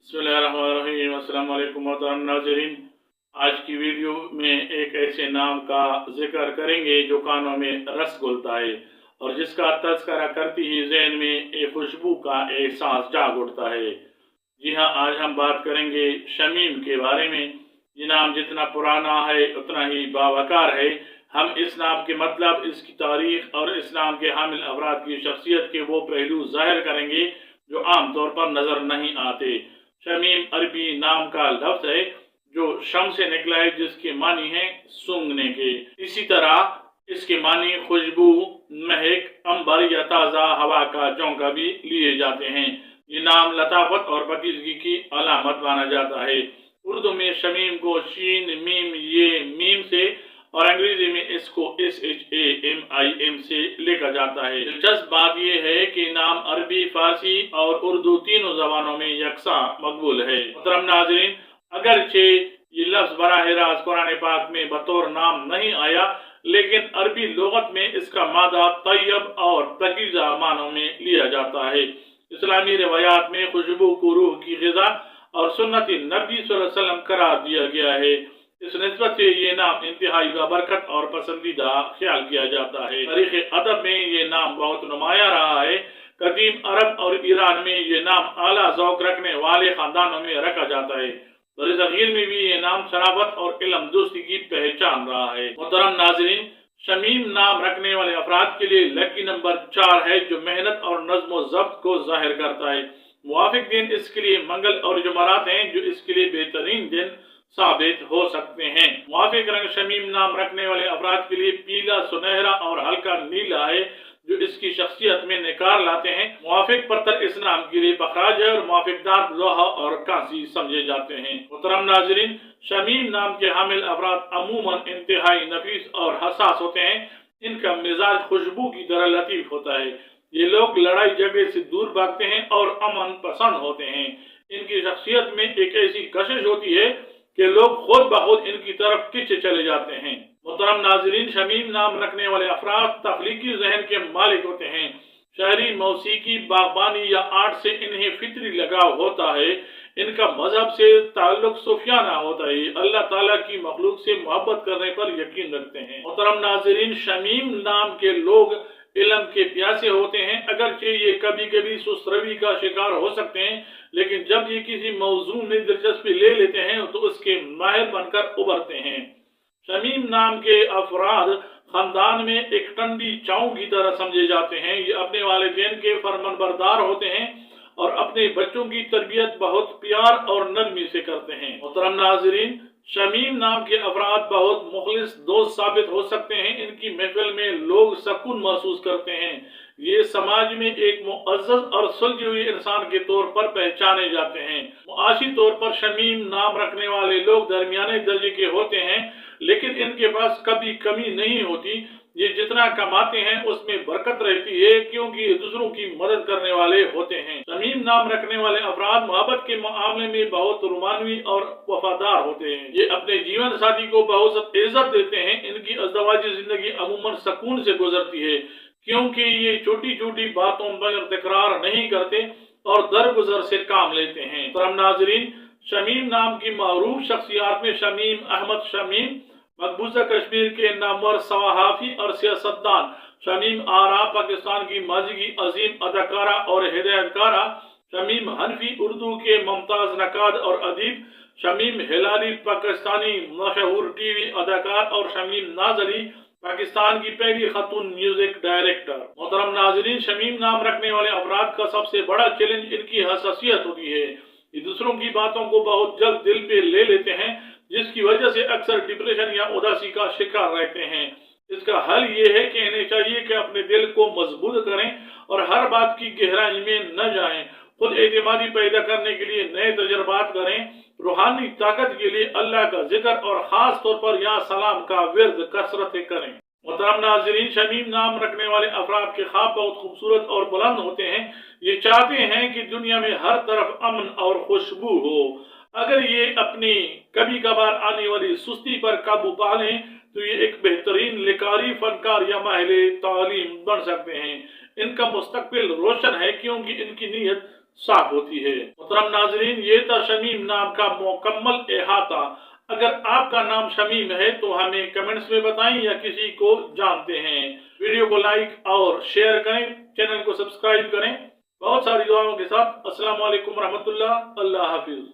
बिस्मिल्लाहिर्रहमानिर्रहीम। अस्सलाम वालेकुम मोहतरम नाज़रीन। आज की वीडियो में एक ऐसे नाम का जिक्र करेंगे जो कानों में रस घुलता है और जिसका तज़किरा करते ही ज़हन में एक खुशबू का एहसास जाग उठता है। जी हाँ, आज हम बात करेंगे शमीम के बारे में। ये नाम जितना पुराना है उतना ही बावकार है। हम इस नाम के मतलब, इसकी तारीख और इस नाम के हामिल अफराद की शख्सियत के वो पहलू ज़ाहिर करेंगे जो आम तौर पर नज़र नहीं आते। शमीम अरबी नाम का लफ्ज है जो शम से निकला है, जिसके मानी है सूंघने के। इसी तरह इसके मानी खुशबू, महक, अंबर या ताज़ा हवा का झोंका भी लिए जाते हैं। ये नाम लताफत और पाकीज़गी की अलामत माना जाता है। उर्दू में शमीम को शीन मीम ये मीम से और अंग्रेजी में इसको SHAMIM से लिखा जाता है। दिलचस्प बात यह है कि नाम अरबी, फारसी और उर्दू तीनों जबानों में यकसा मकबूल है। मोहतरम नाज़रीन, अगरचे ये लफ्ज बराह रास्त कुरान पाक में बतौर नाम नहीं आया, लेकिन अरबी लुगत में इसका मादा तैयब और पकीज़ा मानों में लिया जाता है। इस्लामी रिवायात में खुशबू को रूह की ग़िज़ा और सुन्नत नबी सल्लल्लाहु अलैहि वसल्लम करार दिया गया है। इस निस्बत से ये नाम इंतहाई बरकत और पसंदीदा ख्याल किया जाता है। तारीख़ अदब में ये नाम बहुत नुमाया रहा है। कदीम अरब और ईरान में ये नाम आला ज़ौक़ रखने वाले ख़ानदानों में रखा जाता है। बरसग़ीर में भी ये नाम शराफत और इल्म दोस्ती की पहचान रहा है। मोहतरम नाज़रीन, शमीम नाम रखने वाले अफराद के लिए लकी नंबर 4 है, जो मेहनत और नज़्म ज़ब्त को ज़ाहिर करता है। मुवाफ़िक दिन इसके लिए मंगल और जुमेरात हैं, जो इसके लिए बेहतरीन दिन साबित हो सकते हैं। मुवाफ़िक रंग शमीम नाम रखने वाले अफराद के लिए पीला, सुनहरा और हल्का नीला है, जो इसकी शख्सियत में निखार लाते हैं। मुवाफ़िक पत्थर इस नाम के लिए बखराज है और मुवाफ़िक दांत लोहा और कांसी समझे जाते हैं। मुहतरम नाज़रीन, शमीम नाम के हामिल अफराद अमूमन इंतहाई नफीस और हसास होते हैं। इनका मिजाज खुशबू की तरह लतीफ़ होता है। ये लोग लड़ाई झगड़े से दूर भागते हैं और अमन पसंद होते हैं। इनकी शख्सियत में एक ऐसी कशिश होती है कि लोग खुद ब खुद इनकी तरफ खिंचे चले जाते हैं। मोहतरम नाज़रीन, शमीम नाम रखने वाले अफराद तख्लीकी ज़हन के मालिक होते हैं। शहरी मौसीकी, बागबानी या आर्ट से इन्हें फितरी लगाव होता है। इनका मजहब से ताल्लुक सूफियाना होता है। अल्लाह ताला की मखलूक से मोहब्बत करने पर यकीन रखते हैं। मोहतरम नाज़रीन, शमीम नाम के लोग इल्म के प्यासे होते हैं। अगरचे ये कभी कभी सुस्तरवी का शिकार हो सकते हैं, लेकिन जब ये किसी मौजू में दिलचस्पी ले लेते हैं तो उसके माहिर बनकर उभरते हैं। शमीम नाम के अफराद खानदान में एक ठंडी चाऊ की तरह समझे जाते हैं। ये अपने वालिदैन के फरमानबरदार होते हैं और अपने बच्चों की तरबियत बहुत प्यार और नरमी से करते हैं। मोहतरम नाज़रीन, शमीम नाम के अफराद बहुत मुखलिस दोस्त साबित हो सकते हैं। इनकी महफिल में लोग सुकून महसूस करते हैं। ये समाज में एक मुअज़्ज़ज़ और सुलझे हुए इंसान के तौर पर पहचाने जाते हैं। मुआशी तौर पर शमीम नाम रखने वाले लोग दरमियाने दर्जे के होते हैं, लेकिन इनके पास कभी कमी नहीं होती। ये जितना कमाते हैं उसमें बरकत रहती है, क्योंकि ये दूसरों की मदद करने वाले होते हैं। शमीम नाम रखने वाले अफराद मोहब्बत के मामले में बहुत रुमानवी और वफादार होते हैं। ये अपने जीवन साथी को बहुत इज्जत देते हैं। इनकी अज़दवाजी जिंदगी अमूमन सुकून से गुजरती है, क्योंकि ये छोटी छोटी बातों पर तकरार नहीं करते और दरगुजर से काम लेते हैं। मोहतरम नाज़रीन, शमीम नाम की मारूफ शख्सियात में शमीम अहमद शमीम, मकबूजा कश्मीर के नामवर सहाफ़ी और सियासतदान शमीम आरा, पाकिस्तान की माजी की अजीम अदाकारा और हिदायतकारा शमीम हनफी, उर्दू के मुमताज नकाद और अदीब शमीम हिलाली, पाकिस्तानी मशहूर टीवी अदाकार और शमीम नाज अली, पाकिस्तान की पहली खातून म्यूजिक डायरेक्टर। मोहतरम नाज़रीन, शमीम नाम रखने वाले अफराद का सबसे बड़ा चैलेंज इनकी हसासियत होती है। ये दूसरों की बातों को बहुत जल्द दिल पे ले लेते हैं, जिसकी वजह से अक्सर डिप्रेशन या उदासी का शिकार रहते हैं। इसका हल ये है कि इन्हें चाहिए कि अपने दिल को मजबूत करें और हर बात की गहराई में न जाएं। खुद एतमादी पैदा करने के लिए नए तजर्बात करें। रूहानी ताकत के लिए अल्लाह का जिक्र और ख़ास तौर पर या सलाम का विर्द कसरत करें। मोहतरम नाज़रीन, शमीम नाम रखने वाले अफराद के ख्वाब बहुत खूबसूरत और बुलंद होते हैं। ये चाहते हैं कि दुनिया में हर तरफ अमन और खुशबू हो। अगर ये अपनी कभी कभार आने वाली सुस्ती पर काबू पा लें तो ये एक बेहतरीन लिकारी, फनकार या माहिर तालीम बन सकते हैं। इनका मुस्तकबिल रोशन है, क्योंकि इनकी नीयत साफ होती है। मोहतरम नाजरीन, ये था शमीम नाम का मुकम्मल अहाता। अगर आपका नाम शमीम है तो हमें कमेंट्स में बताएं या किसी को जानते हैं। वीडियो को लाइक और शेयर करें, चैनल को सब्सक्राइब करें। बहुत सारी दुआओं के साथ अस्सलाम वालेकुम रहमतुल्लाह। अल्लाह हाफिज।